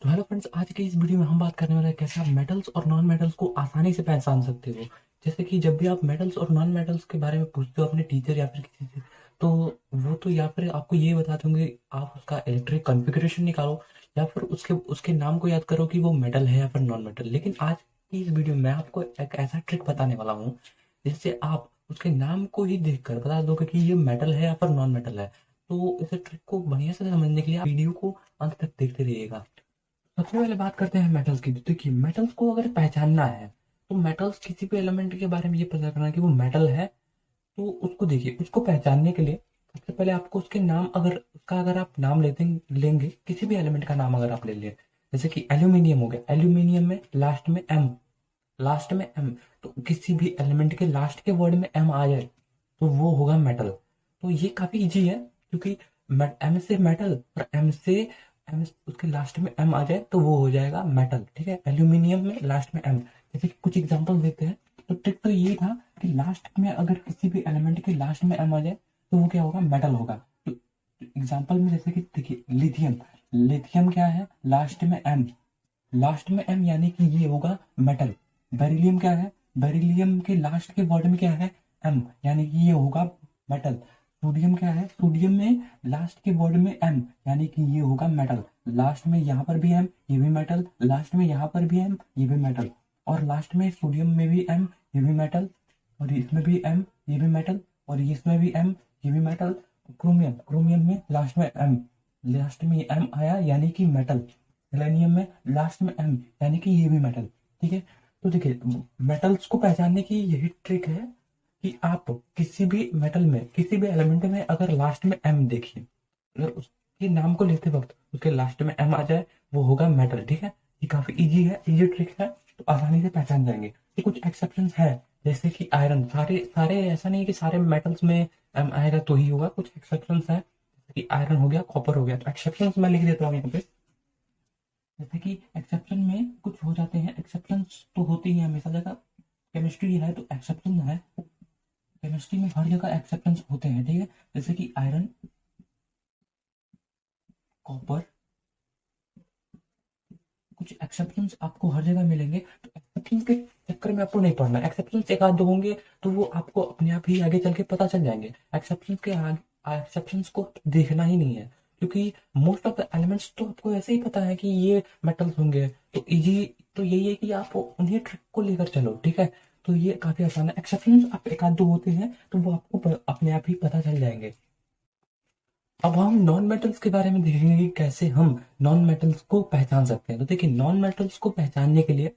तो hello friends, आज की इस वीडियो में हम बात करने वाले हैं कैसे आप मेटल्स और नॉन मेटल्स को आसानी से पहचान सकते हो। जैसे कि जब भी आप मेटल्स और नॉन मेटल्स के बारे में पूछते हो अपने टीचर या फिर किसी से, तो वो तो या फिर आपको ये बताते होंगे आप उसका इलेक्ट्रिक कॉन्फ़िगरेशन निकालो या फिर उसके उसके नाम को याद करो कि वो मेटल है या फिर नॉन मेटल। लेकिन आज की इस वीडियो में मैं आपको एक ऐसा ट्रिक बताने वाला हूँ जिससे आप उसके नाम को ही देखकर बता दोगे कि ये मेटल है या फिर नॉन मेटल है। तो इस ट्रिक को बढ़िया से समझने के लिए आप वीडियो को अंत तक देखते रहिएगा। सबसे पहले बात करते हैं मेटल्स की। देखिए, मेटल्स को अगर पहचानना है तो मेटल्स किसी भी एलिमेंट के बारे में ये पता करना है कि वो मेटल है। तो उसको देखिए, उसको पहचानने के लिए सबसे पहले आपको उसके नाम, अगर आप नाम लेंगे किसी भी एलिमेंट का नाम अगर आप ले लें, जैसे कि एल्यूमिनियम हो गया, एल्यूमिनियम में लास्ट में एम, तो किसी भी एलिमेंट के लास्ट के वर्ड में एम आ जाए तो वो होगा मेटल। तो ये काफी इजी है, क्योंकि एम से मेटल और एम उसके लास्ट में एम आ जाए तो वो हो जाएगा मेटल। ठीक है, एल्यूमिनियम में लास्ट में एम। जैसे कि कुछ एग्जांपल देते हैं। तो ट्रिक तो ये था कि लास्ट में अगर किसी भी एलिमेंट के लास्ट में एम आ जाए तो वो क्या होगा, मेटल होगा। तो एग्जांपल में जैसे कि देखिए, लिथियम, लिथियम क्या है, लास्ट में एम यानी कि ये होगा मेटल। बेरिलियम क्या है, बेरिलियम के लास्ट के वर्ड में क्या है, एम, यानी कि ये होगा मेटल। सोडियम क्या है, सोडियम में लास्ट के वर्ड में एम यानी कि ये होगा मेटल। लास्ट में यहाँ पर भी एम, ये भी मेटल, लास्ट में यहाँ पर भी एम, ये भी मेटल, और लास्ट में सोडियम में भी एम, ये भी मेटल, और इसमें भी एम, ये भी मेटल, और इसमें भी एम, ये भी मेटल। क्रोमियम, क्रोमियम में लास्ट में एम आया यानी कि मेटल। सेलेनियम में लास्ट में एम यानी कि ये भी मेटल। ठीक है, तो देखिए, मेटल्स को पहचानने की यही ट्रिक है कि आप किसी भी मेटल में, किसी भी एलिमेंट में अगर लास्ट में एम देखिए, अगर उसके नाम को लेते वक्त उसके लास्ट में एम आ जाए वो होगा मेटल। ठीक है, ये काफी इजी है, इजी ट्रिक है, तो आसानी से पहचान जाएंगे। ये कुछ एक्सेप्शंस है, जैसे कि आयरन, सारे सारे ऐसा नहीं है कि सारे मेटल्स में एम आएगा तो ही होगा, कुछ एक्सेप्शंस है, जैसे कि आयरन हो गया, कॉपर हो गया। तो एक्सेप्शंस मैं लिख देता हूँ यहाँ पे। जैसे कि एक्सेप्शन में कुछ हो जाते हैं, एक्सेप्शंस तो होते ही हैं हमेशा जगह। केमिस्ट्री है तो एक्सेप्शन है, केमिस्ट्री में हर जगह एक्सेप्शंस होते हैं। ठीक है, जैसे कि आयरन, कॉपर, कुछ एक्सेप्शंस आपको हर जगह मिलेंगे। तो एक्सेप्शंस के चक्कर में आपको नहीं पड़ना, एक्सेप्शंस एक आध दो होंगे तो वो आपको अपने आप ही आगे चल के पता चल जाएंगे। एक्सेप्शंस को देखना ही नहीं है, क्योंकि मोस्ट ऑफ द एलिमेंट्स तो आपको ऐसे ही पता है कि ये मेटल्स होंगे। तो इजी तो यही है कि आप उन्हीं ट्रिक को लेकर चलो। ठीक है, तो ये काफी आसान है। एक्सेप्शंस आप एक आध दो होते हैं तो वो आपको अपने आप ही पता चल जाएंगे। अब हम नॉन मेटल्स के बारे में देखेंगे कि कैसे हम नॉन मेटल्स को पहचान सकते हैं। तो देखिए, नॉन मेटल्स को पहचानने के लिए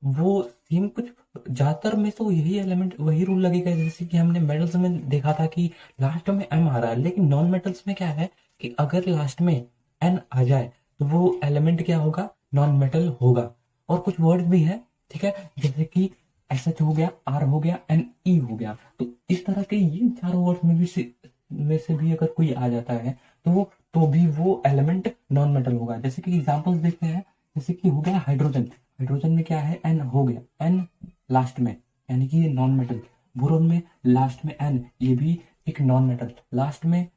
वो सेम कुछ, ज्यादातर में तो यही एलिमेंट, वही रूल लगेगा जैसे कि हमने मेटल्स में देखा था कि लास्ट में एम आ रहा है। लेकिन नॉन मेटल्स में क्या है कि अगर लास्ट में एन आ जाए तो वो एलिमेंट क्या होगा, नॉन मेटल होगा। और कुछ वर्ड्स भी है, ठीक है, जैसे कि एस एच हो गया, आर हो गया, एन ई हो गया। तो इस तरह के ये चारों वर्ड्स में से भी अगर कोई आ जाता है तो भी वो एलिमेंट नॉन मेटल होगा। जैसे कि एग्जांपल्स देखते हैं, जैसे कि हो गया हाइड्रोजन, हाइड्रोजन में क्या है, एन हो गया, एन लास्ट में यानी कि ये नॉन मेटल। बोरोन में लास्ट में एन, ये भी एक नॉन मेटल। लास्ट में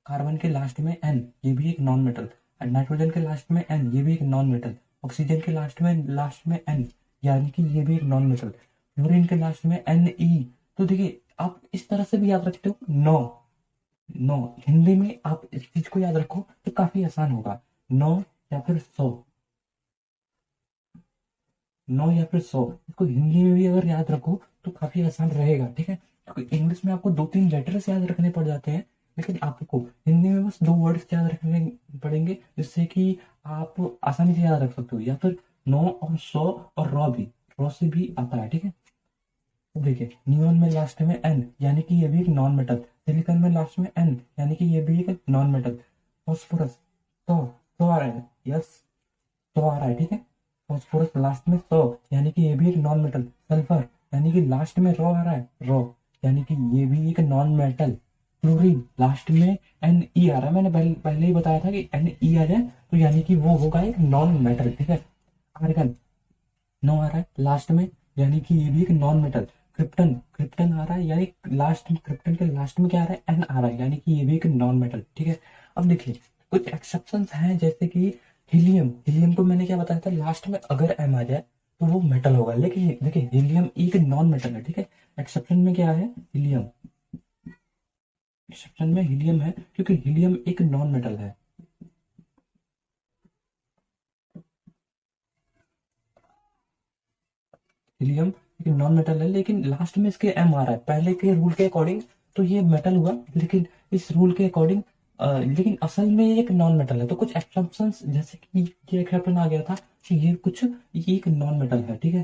कार्बन के लास्ट में एन, ये भी एक नॉन मेटल। नाइट्रोजन के लास्ट में एन, ये भी एक नॉन मेटल। ऑक्सीजन के लास्ट में एन, यानी कि ये भी एक नॉन मेटल। फ्लोरीन के लास्ट में एन ई। तो देखिए, आप इस तरह से भी याद रखते हो। नो, नो हिंदी में आप इस चीज को याद रखो तो काफी आसान होगा। नो या फिर सौ, नो या फिर सौ, इसको हिंदी में भी अगर याद रखो तो काफी आसान रहेगा। ठीक है, क्योंकि इंग्लिश में आपको दो तीन लेटर्स याद रखने पड़ जाते हैं, लेकिन आपको हिंदी में बस दो वर्ड्स याद रखने पड़ेंगे, जिससे कि आप आसानी से याद रख सकते हो। या फिर नो और सौ और रॉ भी, रॉ से भी आता है। ठीक है, तो देखिए, नियोन में लास्ट में एन यानी कि ये भी एक नॉन मेटल। सिलिकॉन में लास्ट में एन यानी कि ये भी एक नॉन मेटल। फॉस्फोरस, तो आ रहा है, यस, तो आ रहा है। ठीक है, फॉस्फोरस लास्ट में तो यानी कि ये भी एक नॉन मेटल। सल्फर यानी कि लास्ट में रॉ आ रहा है, रॉ यानी कि ये भी एक नॉन मेटल। क्लोरीन लास्ट में एन ई आ रहा है, मैंने पहले ही बताया था कि एन ई आ जाए तो यानी कि वो होगा एक नॉन मेटल। ठीक है, आर्गन, नो आ रहा है लास्ट में यानी कि ये भी एक नॉन मेटल। क्रिप्टन, क्रिप्टन आ रहा है यानी लास्ट में, क्रिप्टन के लास्ट में क्या आ रहा है, एन आ रहा है, यानी कि ये भी एक नॉन मेटल। ठीक है, अब देखिए, कुछ एक्सेप्शंस हैं, जैसे कि हीलियम, हीलियम को मैंने क्या बताया था, लास्ट में अगर एम आ जाए तो वो मेटल होगा, लेकिन देखिए हीलियम एक नॉन मेटल है, ठीक है। एक्सेप्शन में क्या है, हीलियम, एक्सेप्शन में हीलियम है, क्योंकि हीलियम एक नॉन मेटल है। हीलियम एक नॉन मेटल है, लेकिन लास्ट में इसके एम आ रहा है, पहले के रूल के अकॉर्डिंग तो ये मेटल हुआ, लेकिन इस रूल के अकॉर्डिंग लेकिन असल में ये एक नॉन मेटल है। तो कुछ एक्सेप्शंस, जैसे कि ये एक्सेप्शन आ गया था कि ये एक नॉन मेटल है, ठीक है।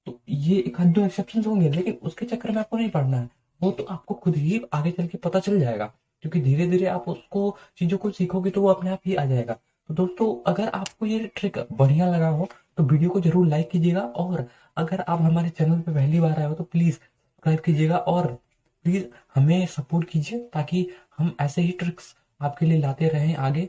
तो ये एक आध दो एक्सेप्शन होंगे, लेकिन उसके चक्कर में आपको नहीं पढ़ना है, वो तो आपको खुद ही आगे चल के पता चल जाएगा, क्योंकि धीरे धीरे आप उसको चीजों को सीखोगे तो वो अपने आप ही आ जाएगा। तो दोस्तों, अगर आपको ये ट्रिक बढ़िया लगा हो तो वीडियो को जरूर लाइक कीजिएगा, और अगर आप हमारे चैनल पे पहली बार आए हो तो प्लीज सब्सक्राइब कीजिएगा, और प्लीज हमें सपोर्ट कीजिए, ताकि हम ऐसे ही ट्रिक्स आपके लिए लाते रहें आगे।